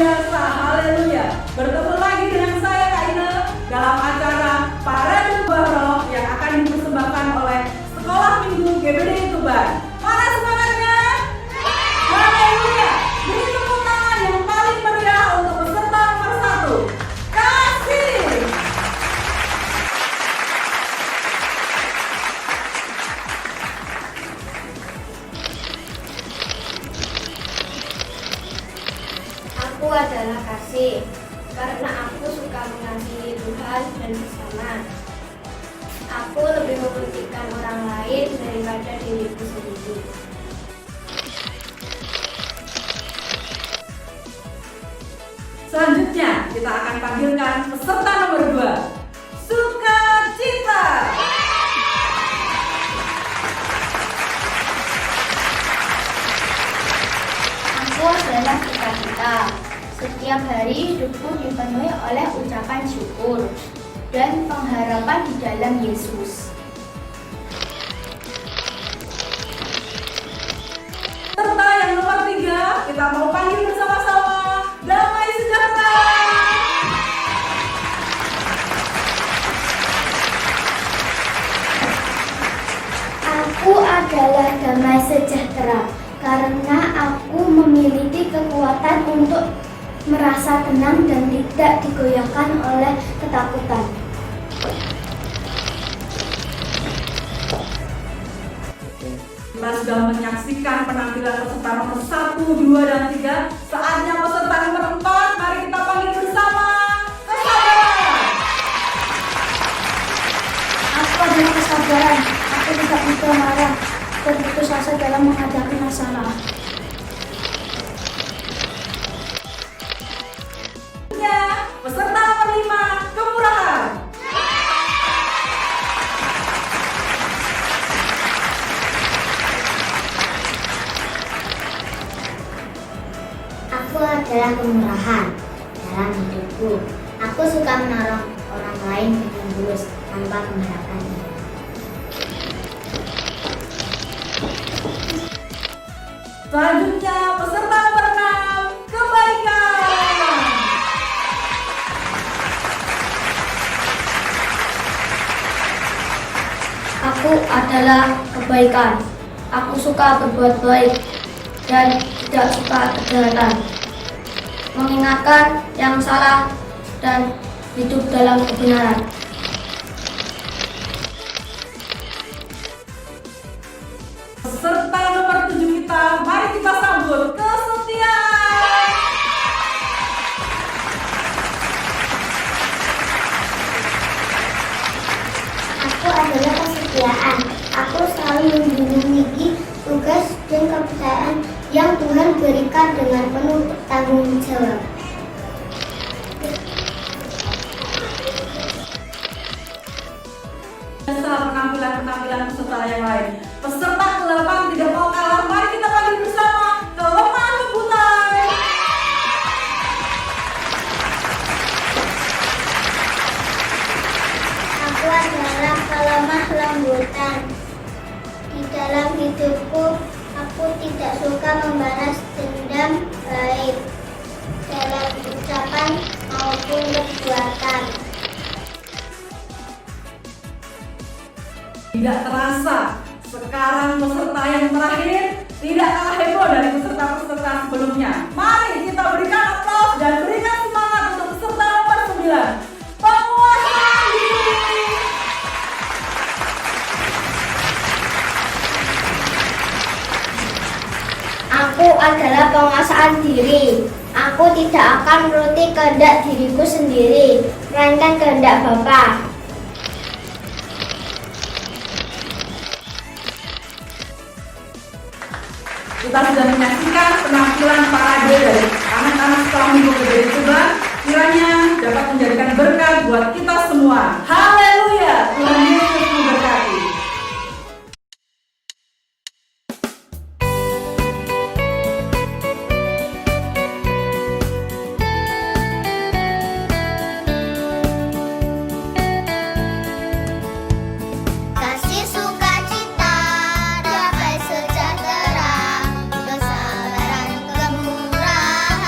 biasa. Haleluya. Bertemu lagi dengan saya Kak Ine dalam acara Parade Roh yang akan dipersembahkan oleh Sekolah Minggu GBD Tuban. Mana semangatnya? Haleluya. Beri tepuk tangan yang paling meriah untuk peserta nomor 1. Kasih. Aku adalah Kasih, karena aku suka mengasihi Tuhan dan sesama. Aku lebih mementingkan orang lain daripada diriku sendiri. Selanjutnya kita akan panggilkan peserta nomor 2, Sukacita. Aku adalah Sukacita. Setiap hari hidupku dipenuhi oleh ucapan syukur dan pengharapan di dalam Yesus. Serta yang nomor 3, kita mau panggil bersama-sama Damai Sejahtera. Aku adalah Damai Sejahtera karena aku memiliki kekuatan untuk merasa tenang dan tidak digoyahkan oleh ketakutan. Kita sudah menyaksikan penampilan peserta nomor 1, 2, dan 3. Saatnya peserta nomor 4. Mari kita panggil bersama kesabaran. Aku adalah kesabaran. Aku tidak mudah marah dan putus asa dalam menghadapi masalah. Peserta nomor 5, kemurahan. Aku adalah kemurahan dalam hidupku. Aku suka menolong orang lain dengan tulus tanpa mengharapkan imbalan. Selanjutnya peserta nomor 6, kebaikan. Aku adalah kebaikan. Aku suka berbuat baik dan tidak suka kejahatan. Mengingatkan yang salah dan hidup dalam kebenaran. Peserta nomor 7 kita, mari kita sambut kesetiaan. Aku adalah kesetiaan. Aku selalu memiliki tugas dan kepercayaan yang Tuhan berikan dengan penuh tanggung jawab. Biasa penampilan peserta yang lain. Peserta ke-8 tidak mau kalah. Mari kita panggil bersama kelemahan kebutaan. Aku adalah kelemah lembutan. Di dalam hidupku, aku tidak suka membalas dendam baik dalam ucapan maupun perbuatan. Tidak terasa, sekarang peserta yang terakhir tidak kalah heboh dari peserta-peserta sebelumnya. Mari kita berikan aplaus dan berikan semangat untuk peserta nomor 9, penguasaan diri. Aku adalah penguasaan diri. Aku tidak akan menuruti kehendak diriku sendiri, melainkan kehendak Bapa. Kita sudah menyaksikan penampilan parade dari anak-anak Sekolah Minggu GBD Tuban. Kiranya dapat menjadikan berkat buat kita semua. Haleluya! Tuhan Yesus memberkati. Kasih sukacita, damai sejahtera, kesabaran, kemurahan.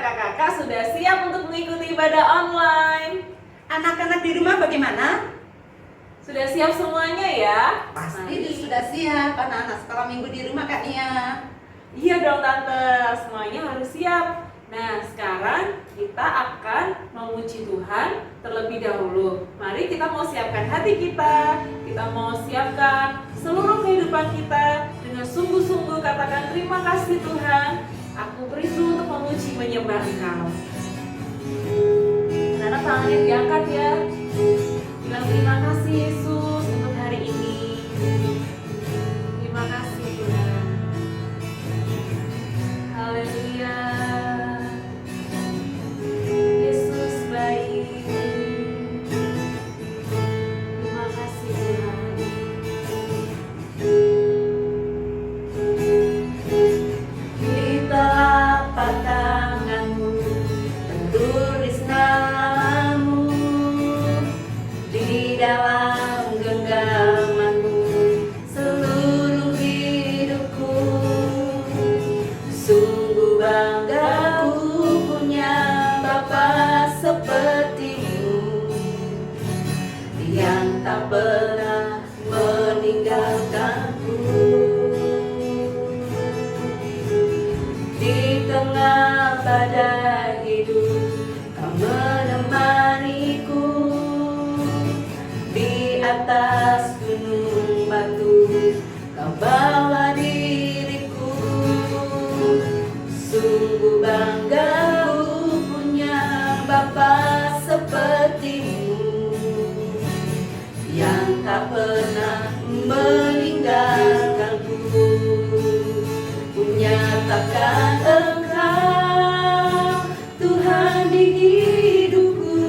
kakak-kakak sudah siap untuk mengikuti ibadah online? Anak-anak di rumah bagaimana? Sudah siap semuanya ya? Pasti sudah siap. Anak-anak sekolah minggu di rumah Kak Nia. Iya dong Tante, semuanya harus siap. Nah, sekarang kita akan memuji Tuhan terlebih dahulu. Mari kita mau siapkan hati kita. Kita mau siapkan seluruh kehidupan kita dengan sungguh-sungguh katakan terima kasih Tuhan. Aku berindu untuk memuji menyembah Engkau. Anak tangannya diangkat ya. Bilang terima kasih Yesus untuk hari ini. Terima kasih Tuhan. Haleluya. Yesus baik. Terima kasih Tuhan. Di telapak tanganmu tertulis namamu, di dalam genggamanmu seluruh hidupku. Sungguh bangga ku punya Bapa sepertimu, yang tak pernah meninggalkanku. Di tengah badai hidup kau menemaniku, di atas gunung batu kau bawa diriku. Sungguh bangga ku punya Bapa sepertimu, yang tak pernah meninggalkanku. Kunyatakan Engkau Tuhan di hidupku,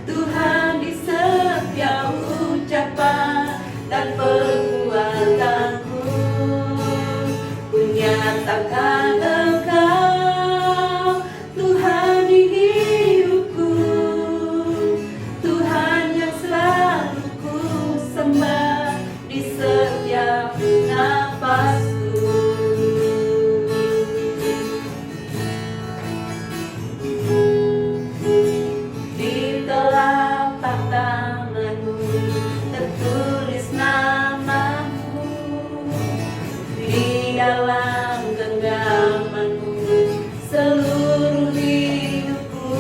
Tuhan di setiap ucapan dan perbuatanku. Kunyatakan Engkau Tuhan di hidupku, Tuhan yang selalu ku sembah di setiap nafasku. Di telapak tanganmu tertulis namamu, di dalam genggamanmu seluruh hidupku.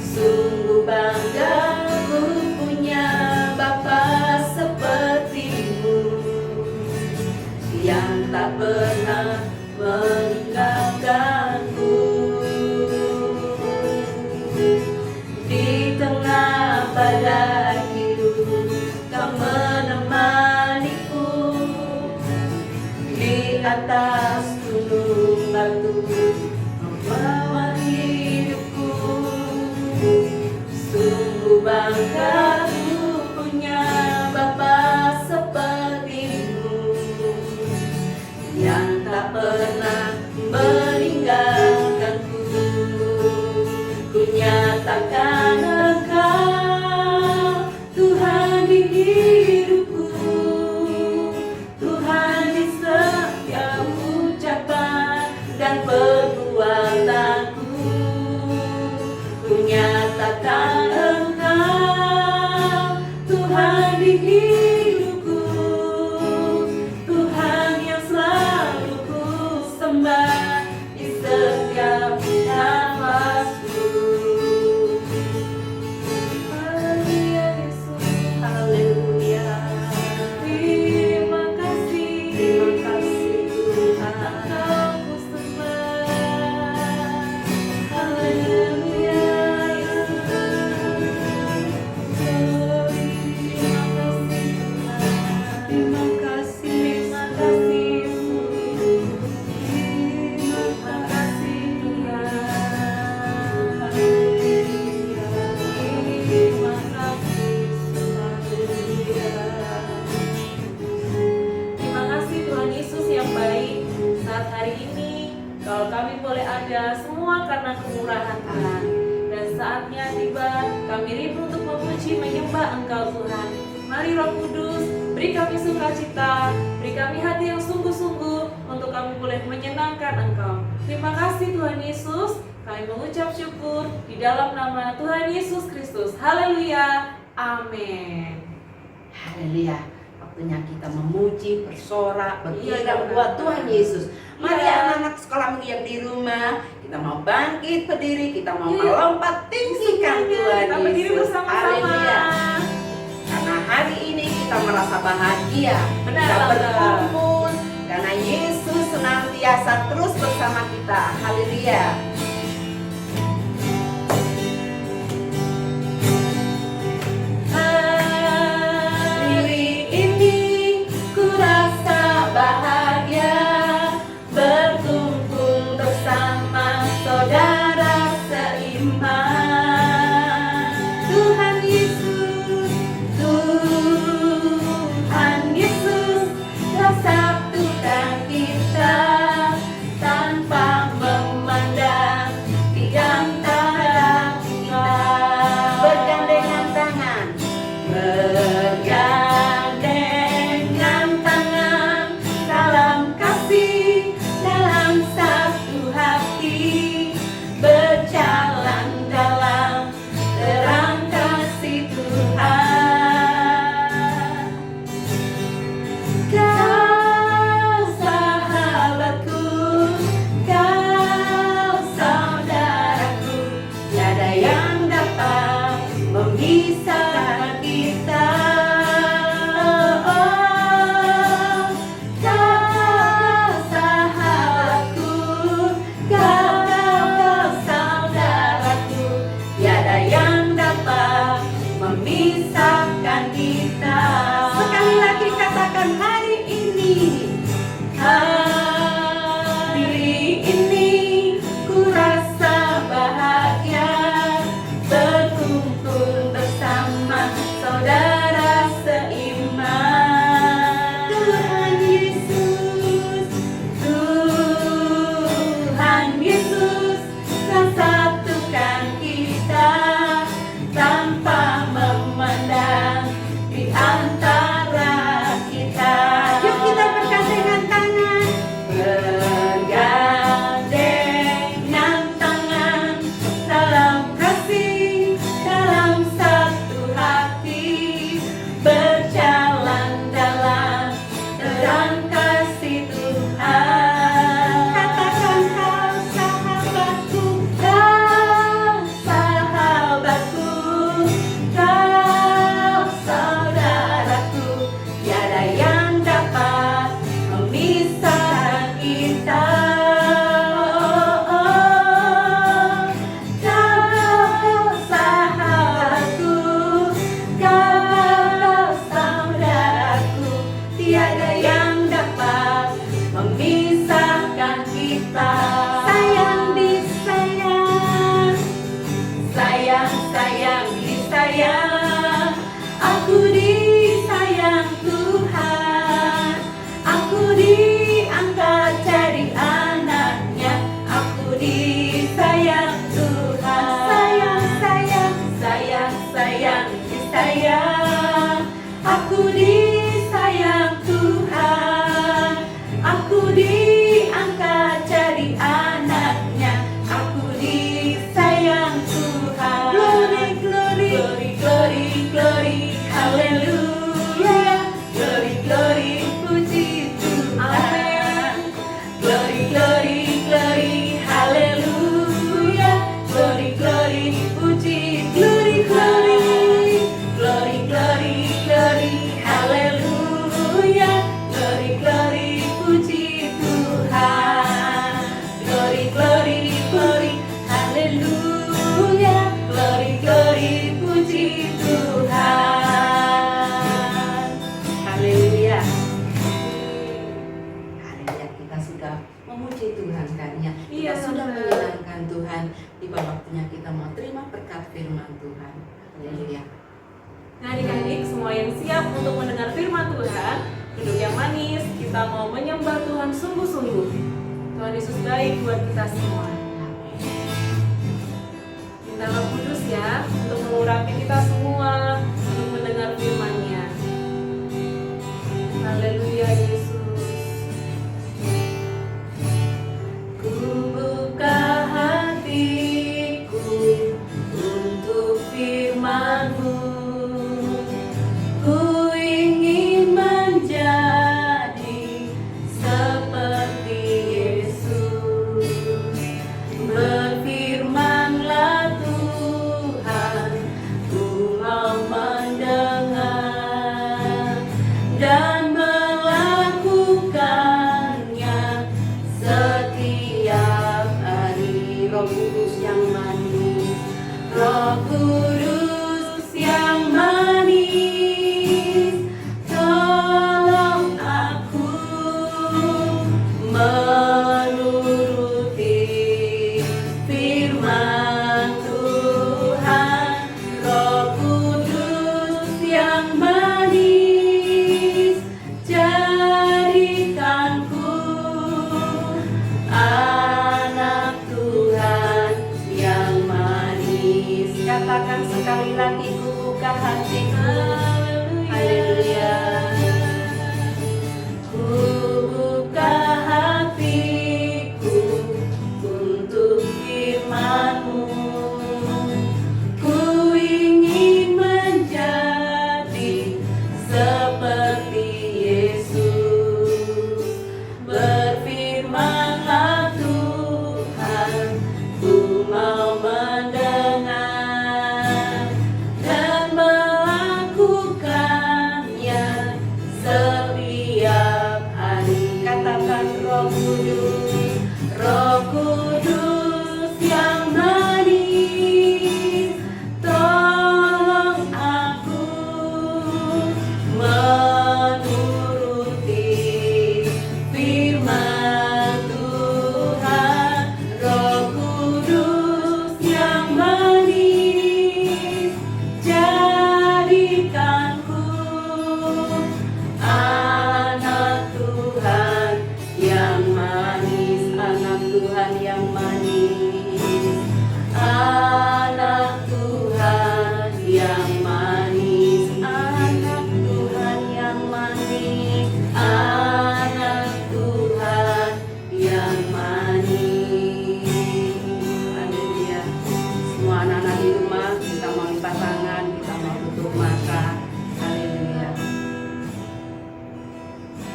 Sungguh bangga ku punya Bapa sepertimu, yang tak pernah meninggalkanku. Di tengah badai hidup kau menemaniku, di atas gunung batu membawa hidupku. Sungguh bangga ku punya Bapa sepertimu, yang tak pernah meninggalkanku. Kunyatakan Engkau Tuhan di hidupku, Tuhan di setiap ucapan dan perbuatanku. Kunyatakan Engkau Tuhan di hidupku, Tuhan yang selalu ku sembah di setiap nafasku. Haleluya Yesus, haleluya. Terima kasih. Terima kasih Tuhan. Engkau ku sembah. Haleluya Terima kasih Terima kasih Tuhan. Terima kasih Yesus. Terima kasih Tuhan. Haleluya. Terima kasih Yesus. Terima kasih Tuhan Yesus yang baik. Saat hari ini kalau kami boleh ada semua karena kemurahan Tuhan. Dan saatnya tiba kami rindu untuk memuji menyembah Engkau Tuhan. Mari Roh Kudus, beri kami sukacita, beri kami hati yang sungguh-sungguh untuk kami boleh menyenangkan Engkau. Terima kasih Tuhan Yesus. Kami mengucap syukur di dalam nama Tuhan Yesus Kristus. Haleluya. Amin. Haleluya. Waktunya kita memuji, bersorak, Iya, bergembira benar. buat Tuhan Yesus. Mari Iya. anak-anak sekolah minggu yang di rumah, kita mau bangkit berdiri, kita mau Iya. melompat tinggikan Tuhan Kita berdiri Yesus. bersama-sama. Haleluya. Karena hari ini kita merasa bahagia, Benar, kita Tante. berkumpul karena Yesus senantiasa terus bersama kita. Haleluya. Hari ini ku rasa bahagia berkumpul bersama saudara seiman. Tuhan Yesus, Tuhan Yesus telah satukan kita tanpa memandang di antara kita. Bergandengan tangan, bergandengan tangan dalam kasih, dalam satu hati, berjalan dalam terang kasih Tuhan. Kau sahabatku, kau saudaraku, tiada yang dapat memisahkan kita. Oh, kau sahabatku, kau saudaraku, tiada yang dapat memisahkan kita. Sekali lagi katakan hari ini. Hari ini ku rasa bahagia berkumpul bersama saudara seiman. Tuhan Yesus, Tuhan Yesus telah satukan kita tanpa memandang di antara kita. Yuk kita bergandengan tangan, bergandengan tangan dalam kasih, dalam satu hati, berjalan dalam terang kasih Tuhan. Katakan kau sahabatku, kau sahabatku, kau saudaraku, tiada yang dapat memisahkan kita. Kau sahabatku, kau saudaraku, tiada yang dapat memisahkan kita. Sayang disayang, sayang, sayang disayang, aku disayang Tuhan, aku diangkat jadi anaknya, aku disayang Tuhan. Sayang, sayang, sayang, sayang disayang, aku disayang Tuhan, aku diangkat jadi anaknya, aku disayang Tuhan. Glory, glory, glory, glory, glory, haleluya. Glory, glory, puji Tuhan. Glory, glory, glory, haleluya. Glory, glory, puji, glory, glory, glory, glory, glory, haleluya. Glory, glory, puji Tuhan. Glory, glory, glory, haleluya. Glory, glory, puji Tuhan. Haleluya. Haleluya, kita sudah memuji Tuhan kan ya. Iya, Kita sudah benar. menyenangkan Tuhan. Tiba waktunya kita mau terima berkat firman Tuhan. Haleluya. Nah adik-adik semua yang siap untuk mendengar firman Tuhan, duduk yang manis, kita mau menyembah Tuhan sungguh-sungguh. Tuhan Yesus baik buat kita semua. Minta Roh Kudus ya untuk mengurapi kita semua untuk mendengar firman-Nya. Haleluya Yesus. Ku Roh Kudus yang manis, Roh Kudus yang manis, tolong aku menuruti firman Tuhan. Roh Kudus yang manis, jadikanku anak Tuhan yang manis. Katakan sekali lagi, ku buka hatiku. Haleluya. Ku buka hatiku untuk firman-Mu. Ku ingin menjadi seperti Yesus. Berfirmanlah Tuhan, ku mau mendengar dan melakukannya setiap hari. Katakan Roh Kudus, Roh Kudus yang manis, tolong aku menuruti firman Tuhan. Roh Kudus yang manis, jadikanku anak Tuhan yang manis, anak Tuhan yang manis, anak Tuhan yang manis, anak Tuhan yang manis, anak Tuhan yang manis. Haleluya. Semua anak-anak di rumah, kita mau lipat tangan, kita mau tutup mata. Haleluya.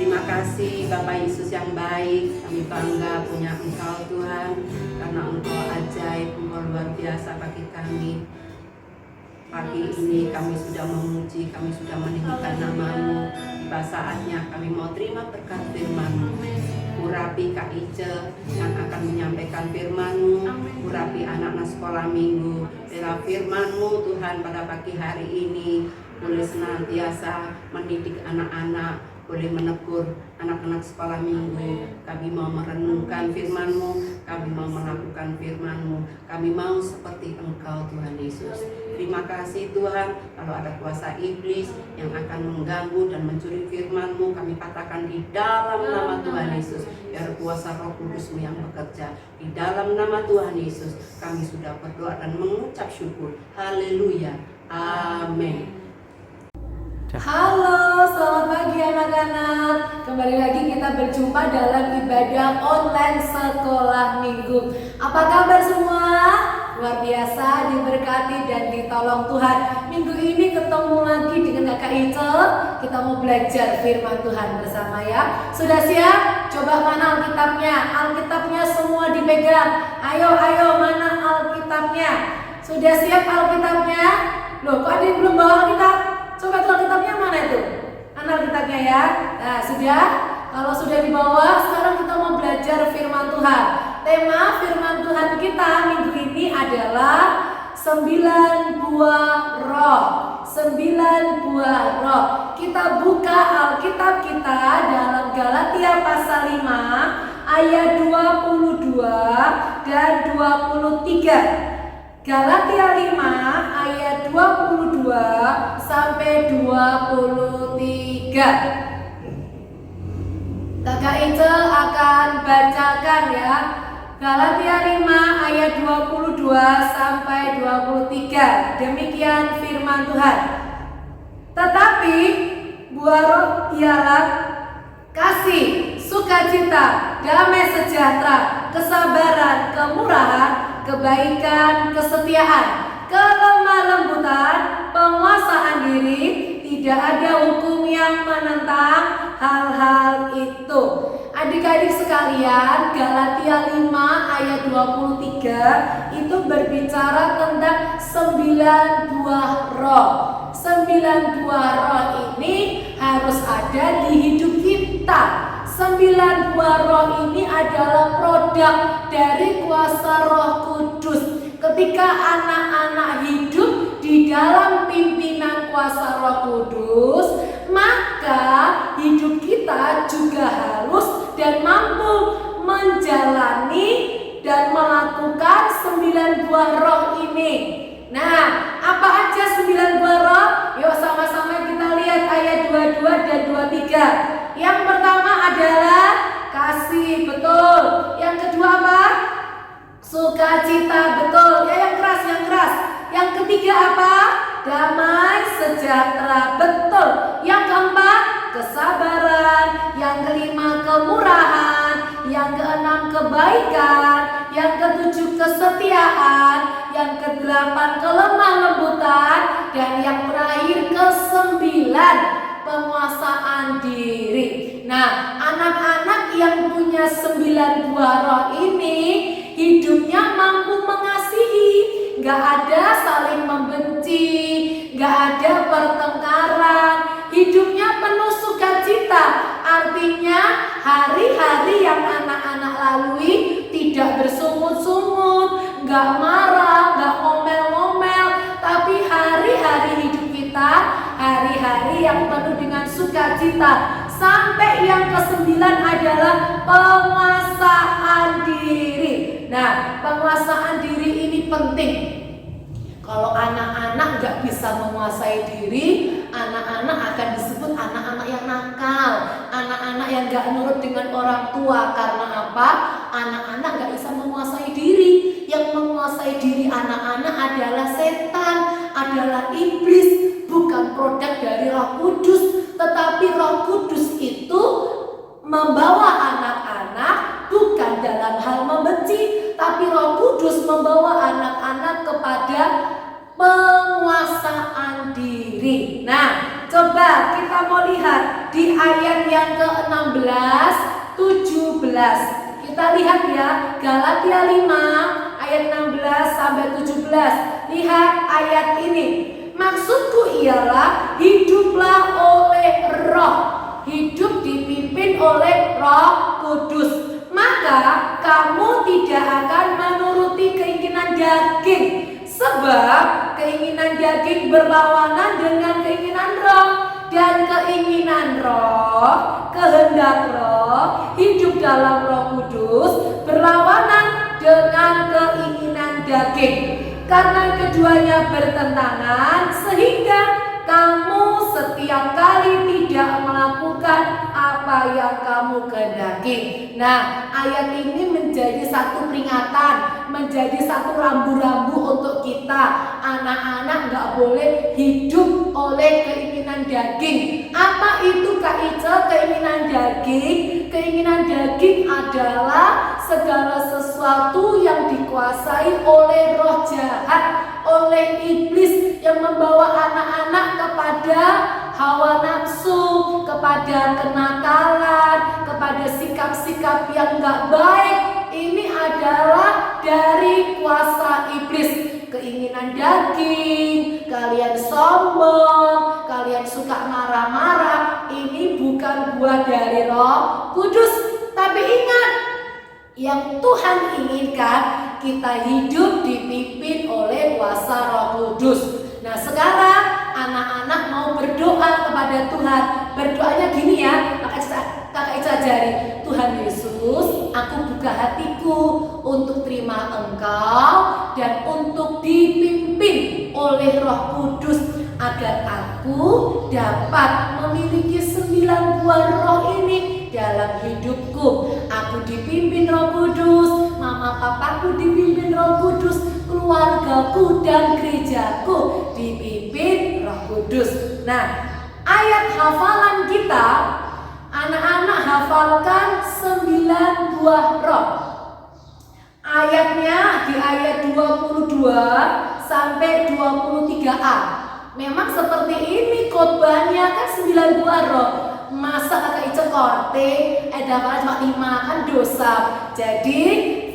Terima kasih Bapak Yesus yang baik. Kami bangga punya Engkau Tuhan, karena Engkau ajaib, Engkau luar biasa bagi kami. Pagi ini kami sudah memuji, kami sudah meninggikan nama-Mu. Tiba saatnya kami mau terima berkat firman-Mu. Urapi Kak Ice yang akan menyampaikan firman-Mu, urapi anak-anak sekolah minggu. Biarlah firman-Mu Tuhan pada pagi hari ini boleh senantiasa mendidik anak-anak, boleh menegur anak-anak sekolah minggu. Kami mau merenungkan firman-Mu, kami mau melakukan firman-Mu, kami mau seperti Engkau Tuhan Yesus. Terima kasih Tuhan, kalau ada kuasa iblis yang akan mengganggu dan mencuri firman-Mu, kami patahkan di dalam nama Tuhan Yesus. Biar kuasa Roh Kudus-Mu yang bekerja. Di dalam nama Tuhan Yesus kami sudah berdoa dan mengucap syukur. Haleluya. Amin. Halo, selamat pagi anak-anak. Kembali lagi kita berjumpa dalam ibadah online sekolah minggu. Apa kabar semua? Luar biasa, diberkati dan ditolong Tuhan. Minggu ini ketemu lagi dengan Kakak Ice. Kita mau belajar firman Tuhan bersama ya. Sudah siap? Coba mana Alkitabnya? Alkitabnya semua dipegang. Ayo, mana Alkitabnya? Sudah siap Alkitabnya? Loh, kok ada yang belum bawa Alkitab? Coba tuh Alkitabnya mana itu? Mana Alkitabnya ya? Nah sudah, kalau sudah dibawa, sekarang kita mau belajar firman Tuhan. Tema firman Tuhan kita minggu ini adalah 9 buah roh. 9 buah roh. Kita buka Alkitab kita dalam Galatia pasal 5 ayat 22 dan 23. Galatia 5 ayat 22 sampai 23. Kakak Ice akan bacakan ya. Galatia 5 ayat 22 sampai 23. Demikian firman Tuhan. Tetapi buah roh ialah kasih, sukacita, damai sejahtera, kesabaran, kemurahan, kebaikan, kesetiaan, kelemah lembutan, penguasaan diri. Tidak ada hukum yang menentang hal-hal itu. Adik-adik sekalian, Galatia 5 ayat 23 itu berbicara tentang 9 buah roh. 9 buah roh ini harus ada di hidup kita. 9 buah roh ini adalah produk dari kuasa Roh Kudus. Ketika anak-anak hidup di dalam pimpinan kuasa Roh Kudus, maka hidup kita juga harus dan mampu menjalani dan melakukan 9 buah roh ini. Nah, apa aja 9 buah roh? Yuk sama-sama kita lihat ayat 22 dan 23. Yang pertama adalah kasih, betul. Yang kedua apa? Sukacita, betul. Ya, yang keras, yang keras. Yang ketiga apa? Damai sejahtera, betul. Yang keempat, kesabaran. Yang kelima, kemurahan. Yang keenam, kebaikan. Yang ketujuh, kesetiaan. Yang kedelapan, kelemah lembutan. Dan yang terakhir, kesembilan, penguasaan diri. Nah, anak-anak yang punya 9 buah roh ini hidupnya mampu mengasihi, gak ada saling membenci, gak ada pertengkaran, hidupnya penuh sukacita. Artinya hari-hari yang anak-anak lalui tidak bersungut-sungut, gak marah, gak ngomel-ngomel, tapi hari-hari hidup kita hari-hari yang penuh dengan sukacita. Sampai yang kesembilan adalah penguasaan diri. Nah, penguasaan diri ini penting. Kalau anak-anak gak bisa menguasai diri, anak-anak akan disebut anak-anak yang nakal, anak-anak yang gak nurut dengan orang tua. Karena apa? Anak-anak gak bisa menguasai diri. Yang menguasai diri anak-anak adalah setan, adalah iblis, bukan produk dari Roh Kudus. Tetapi Roh Kudus itu membawa anak-anak bukan dalam hal membenci, tapi Roh Kudus membawa anak-anak kepada penguasaan diri. Nah, coba kita mau lihat di ayat yang ke-16, 17. Kita lihat ya, Galatia 5 ayat 16 sampai 17. Lihat ayat ini. Maksudku ialah hiduplah oleh roh, hidup dipimpin oleh Roh Kudus. Maka kamu tidak akan menuruti keinginan daging, sebab keinginan daging berlawanan dengan keinginan roh, dan keinginan roh, kehendak roh, hidup dalam Roh Kudus berlawanan dengan keinginan daging. Karena keduanya bertentangan, sehingga kamu setiap kali tidak melakukan apa yang kamu kehendaki. Nah, ayat ini menjadi satu peringatan, menjadi satu rambu-rambu untuk kita. Anak-anak gak boleh hidup oleh keinginan daging. Apa itu Kak Ica, keinginan daging? Keinginan daging adalah segala sesuatu yang dikuasai oleh roh jahat, oleh iblis yang membawa anak-anak kepada hawa nafsu, kepada kenakalan, kepada sikap-sikap yang gak baik. Ini adalah dari kuasa iblis. Keinginan daging, kalian sombong, kalian suka marah-marah, ini bukan buah dari Roh Kudus. Tapi ingat, yang Tuhan inginkan kita hidup dipimpin oleh kuasa Roh Kudus. Nah, sekarang anak-anak mau berdoa kepada Tuhan. Berdoanya gini ya, Kakak Ica ajari. Tuhan Yesus, aku buka hatiku untuk terima Engkau dan untuk dipimpin oleh Roh Kudus, agar aku dapat memiliki 9 buah roh ini dalam hidupku. Aku dipimpin Roh Kudus, mama papaku dipimpin Roh Kudus, keluargaku dan gerejaku dipimpin Roh Kudus. Nah, ayat hafalan kita, anak-anak hafalkan 9 buah roh. Ayatnya di ayat 22 sampai 23a. Memang seperti ini khotbahnya, kan 9 buah roh. Masa Kakak Ica korte, ada cuma 5, kan dosa. Jadi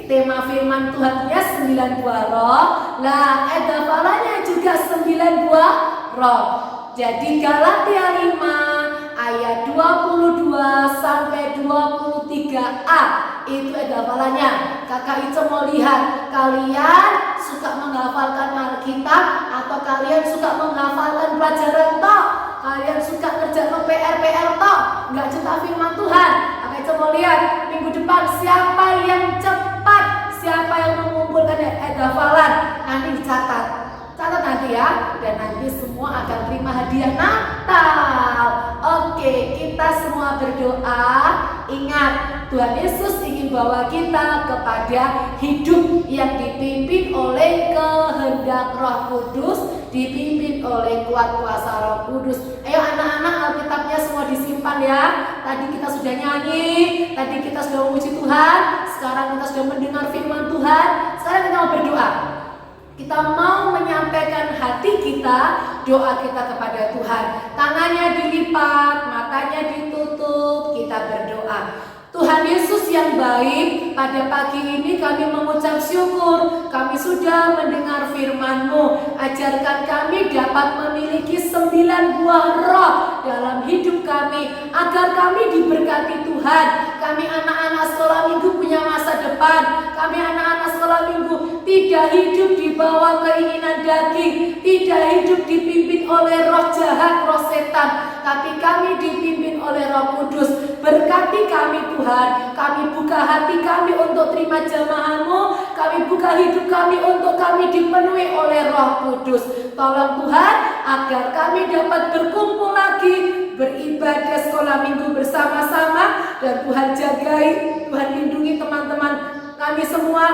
tema firman Tuhannya 9 buah roh. Lah, ada falanya juga 9 buah roh. Jadi Galatia 5 ayat 22 sampai 23a. Itu ada hafalannya. Kakak Ica mau lihat kalian suka menghafalkan Alkitab atau kalian suka menghafalkan pelajaran tok? Kalian suka kerja PR tok? Nggak cetak firman Tuhan. Kakak Ica mau lihat minggu depan siapa yang cepat, siapa yang mengumpulkan hafalan. Nanti dicatat. Catat nanti ya, dan nanti semua akan terima hadiah Natal. Oke, kita semua berdoa. Ingat, Tuhan Yesus ingin bawa kita kepada hidup yang dipimpin oleh kehendak Roh Kudus, dipimpin oleh kuat kuasa Roh Kudus. Ayo anak-anak, Alkitabnya semua disimpan ya. Tadi kita sudah nyanyi, tadi kita sudah memuji Tuhan, sekarang kita sudah mendengar firman Tuhan. Sekarang kita mau berdoa. Kita mau menyampaikan hati kita, doa kita kepada Tuhan. Tangannya dilipat, matanya ditutup, kita berdoa. Tuhan Yesus yang baik, pada pagi ini kami mengucap syukur. Kami sudah mendengar firman-Mu. Ajarkan kami dapat memiliki 9 buah roh dalam hidup kami, agar kami diberkati Tuhan. Kami anak-anak sekolah minggu punya masa depan. Kami anak-anak sekolah minggu tidak hidup di bawah keinginan daging, tidak hidup dipimpin oleh roh jahat, roh setan, tapi kami dipimpin oleh Roh Kudus. Berkati kami Tuhan, kami buka hati kami untuk terima jamahan-Mu, kami buka hidup kami untuk kami dipenuhi oleh Roh Kudus. Tolong Tuhan agar kami dapat berkumpul lagi, beribadah sekolah minggu bersama-sama, dan Tuhan jagai, Tuhan lindungi teman-teman kami semua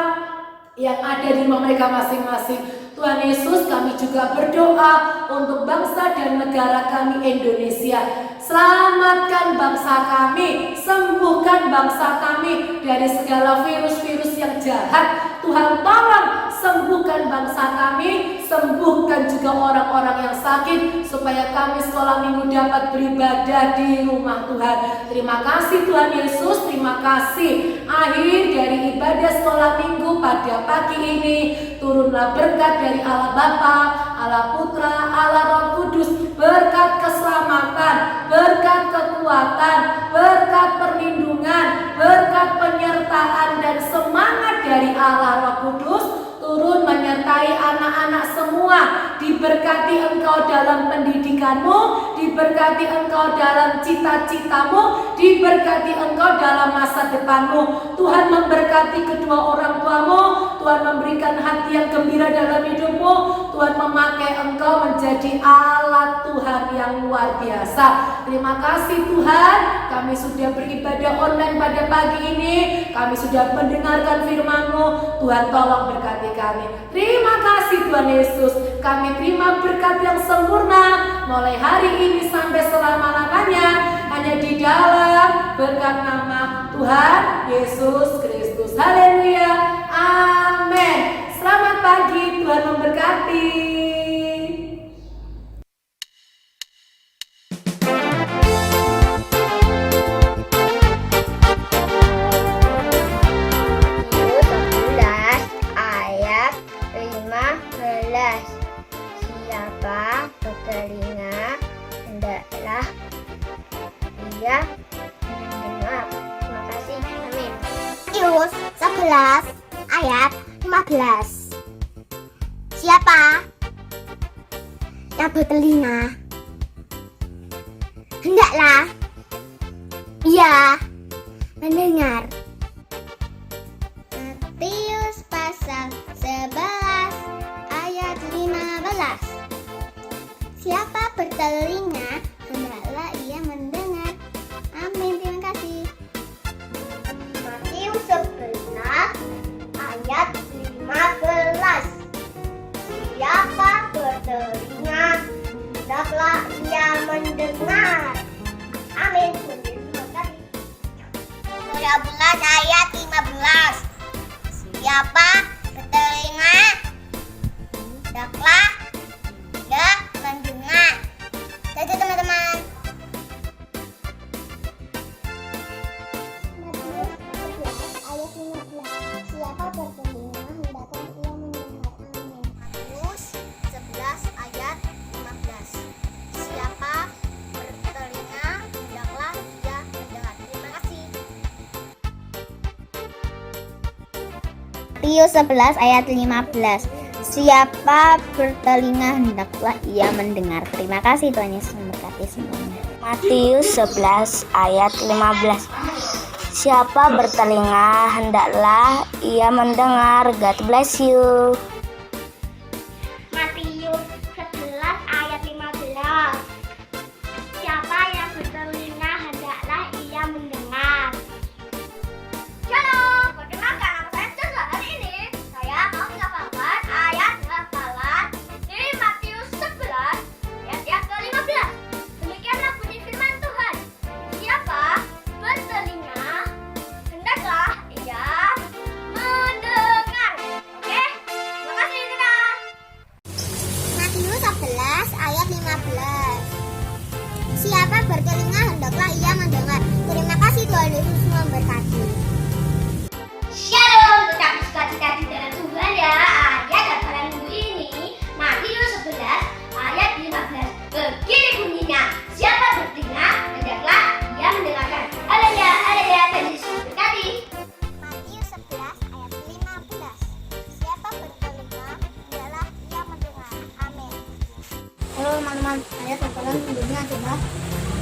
yang ada di rumah mereka masing-masing. Tuhan Yesus, kami juga berdoa untuk bangsa dan negara kami Indonesia. Selamatkan bangsa kami, sembuhkan bangsa kami dari segala virus-virus yang jahat. Tuhan tolong sembuhkan bangsa kami, sembuhkan juga orang-orang yang sakit, supaya kami sekolah minggu dapat beribadah di rumah Tuhan. Terima kasih Tuhan Yesus, terima kasih. Akhir dari ibadah sekolah minggu pada pagi ini, turunlah berkat dari Allah Bapa, Allah Putra, Allah Roh Kudus, berkat keselamatan, berkat kekuatan, berkat perlindungan, berkat penyertaan dan semangat dari Allah Roh Kudus turun menyertai anak-anak semua. Diberkati engkau dalam pendidikanmu, diberkati engkau dalam cita-citamu, diberkati engkau dalam masa depanmu. Tuhan memberkati kedua orang tuamu, Tuhan memberikan hati yang gembira dalam hidupmu. Tuhan memakai engkau menjadi alat Tuhan yang luar biasa. Terima kasih Tuhan, kami sudah beribadah online pada pagi ini, kami sudah mendengarkan firman-Mu. Tuhan tolong berkati kami. Terima kasih Tuhan Yesus, kami terima berkat yang sempurna mulai hari ini sampai selama-lamanya, hanya di dalam berkat nama Tuhan Yesus Kristus. Haleluya, amin. Selamat pagi, Tuhan memberkati. Siapa bertelinga, hendaklah ia mendengar. Terima kasih. Amin. Matius 11 ayat 15. Siapa yang bertelinga, hendaklah ia mendengar. Matius pasal 11 ayat 15. Siapa bertelinga, hendaklah ia mendengar. Amin. Terima kasih. Matius 11 ayat 15. Siapa bertelinga, hendaklah ia mendengar. Amin. Terima kasih. 12 ayat 15. Siapa bertelinga, hendaklah ia mendengar. Jadi teman-teman. Matius 11 ayat 15. Siapa bertelinga, hendaklah ia mendengar. Amin. Matius 11 ayat 15. Siapa bertelinga, Matius 11 ayat 15. Siapa bertelinga hendaklah ia mendengar. Terima kasih, Tuhan Yesus memberkati semuanya. Matius 11 ayat 15. Siapa bertelinga hendaklah ia mendengar. God bless you. Matius 11 ayat 15. Siapa yang bertelinga hendaklah ia mendengar. Shalom, perkenalkan nama saya Chandra. Hari ini saya mau menghafalkan ayat hafalan di Matius 11 ayat yang ke-15. Demikianlah bunyi firman Tuhan. Siapa bertelinga hendaklah ia mendengar. Oke, terima kasih Nina. Matius 11 ayat 15. Siapa bertelinga hendaklah ia mendengar. Terima kasih, Tuhan Yesus memberkati. Shalom, tetap sukacita di dalam Tuhan ya. Ayat hafalan minggu ini Matius 11 ayat 15. Begini bunyinya. Siapa bertelinga hendaklah ia mendengarkan. Haleluya, haleluya, Tuhan Yesus berkati. Matius 11 ayat 15. Siapa bertelinga hendaklah ia mendengar. Amin. Halo teman-teman, ayat hafalan minggunya adalah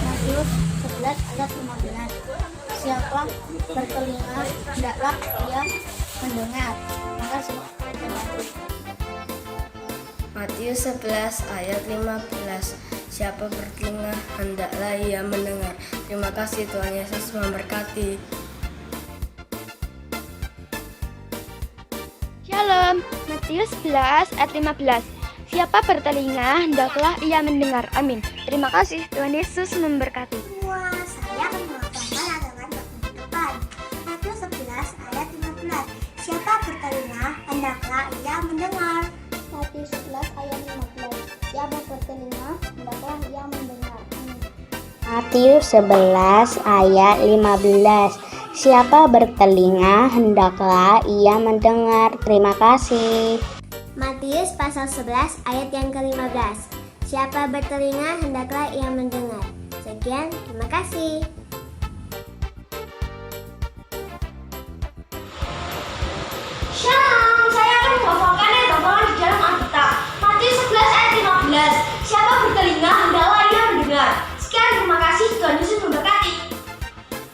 Matius 11 ayat 15. Siapa bertelinga hendaklah ia mendengar. Terima kasih. Matius 11 ayat 15. Siapa bertelinga hendaklah ia mendengar. Terima kasih, Tuhan Yesus memberkati. Shalom, Matius 11 ayat 15. Siapa bertelinga hendaklah ia mendengar. Amin. Terima kasih, Tuhan Yesus memberkati. Semua, saya akan mengatakan dengan bagian depan. Matius 11 ayat 15. Siapa bertelinga hendaklah ia mendengar. Matius 11 ayat 15. Siapa bertelinga hendaklah ia mendengar. Amin. Matius 11 ayat 15. Siapa bertelinga hendaklah ia mendengar. Terima kasih. Matius pasal 11 ayat yang ke-15. Siapa bertelinga hendaklah ia mendengar. Sekian, terima kasih. Shalom, saya akan membawakan ayat hafalan di dalam Alkitab. Matius 11 ayat 15. Siapa bertelinga hendaklah ia mendengar. Sekian, terima kasih, Tuhan Yesus memberkati.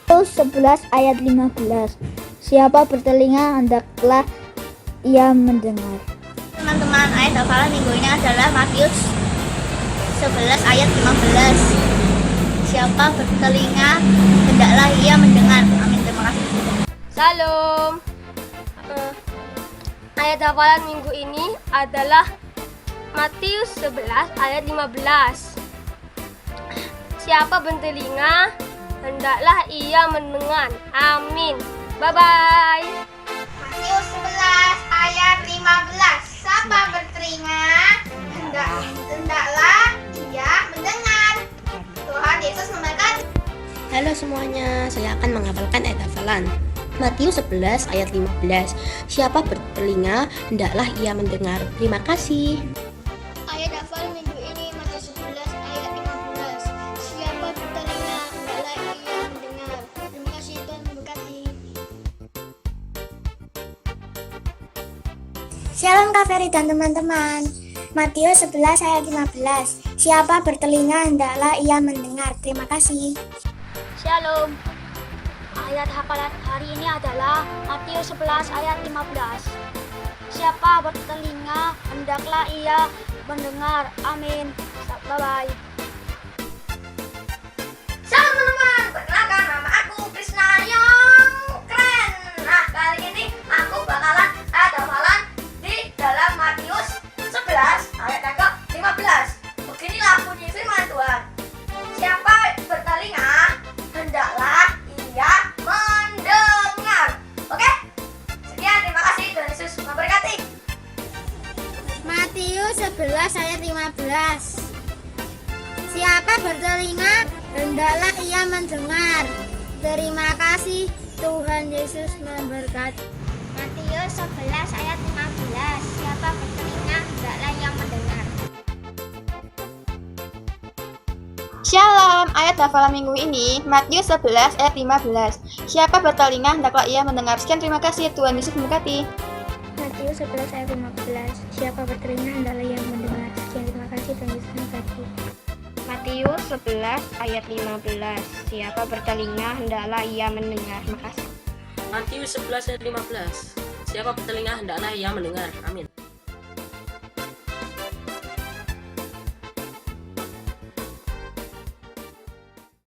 Matius 11 ayat 15. Siapa bertelinga hendaklah ia mendengar. Teman-teman, ayat hafalan minggu ini adalah Matius 11 ayat 15. Siapa bertelinga hendaklah ia mendengar. Amin. Terima kasih. Salam. Ayat hafalan minggu ini adalah Matius 11 ayat 15. Siapa bertelinga hendaklah ia mendengar. Amin. Bye-bye. Matius 11 ayat 15. Siapa bertelinga hendaklah ia mendengar. Tuhan Yesus memberkati. Halo semuanya, saya akan menghafalkan ayat hafalan. Matius 11 ayat 15. Siapa bertelinga hendaklah ia mendengar. Terima kasih. Ayat hafal minggu ini Matius 11 ayat 15. Siapa bertelinga hendaklah ia mendengar. Terima kasih, Tuhan memberkati. Shalom Kak Ferry dan teman-teman. Matius 11 ayat 15. Siapa bertelinga hendaklah ia mendengar. Terima kasih. Shalom. Ayat hafalan hari ini adalah Matius 11 ayat 15. Siapa bertelinga hendaklah ia mendengar. Amin. Bye-bye. Shalom teman-teman, perkenalkan nama aku Krisna yang keren. Nah, kali ini aku bakalan ayat hafalan di dalam Matius 11 ayat yang ke-15. Beginilah bunyi firman Tuhan. Siapa bertelinga hendaklah ia mendengar. Oke? Sekian, terima kasih. Tuhan Yesus memberkati. Matius 11 ayat 15. Siapa bertelinga hendaklah ia mendengar. Terima kasih, Tuhan Yesus memberkati. Matius 11 ayat 15. Siapa bertelinga hendaklah ia mendengar. Shalom, ayat hafalan minggu ini Matius 11 ayat 15. Siapa bertelinga hendaklah ia mendengar. Sekian, terima kasih, Tuhan Yesus memberkati. Matius 11 ayat 15. Siapa bertelinga hendaklah ia mendengar. Sekian, terima kasih, Tuhan Yesus memberkati. Matius 11 ayat 15. Siapa bertelinga hendaklah ia mendengar. Makasih. Matius 11 ayat 15. Siapa bertelinga hendaklah ia mendengar. Amin.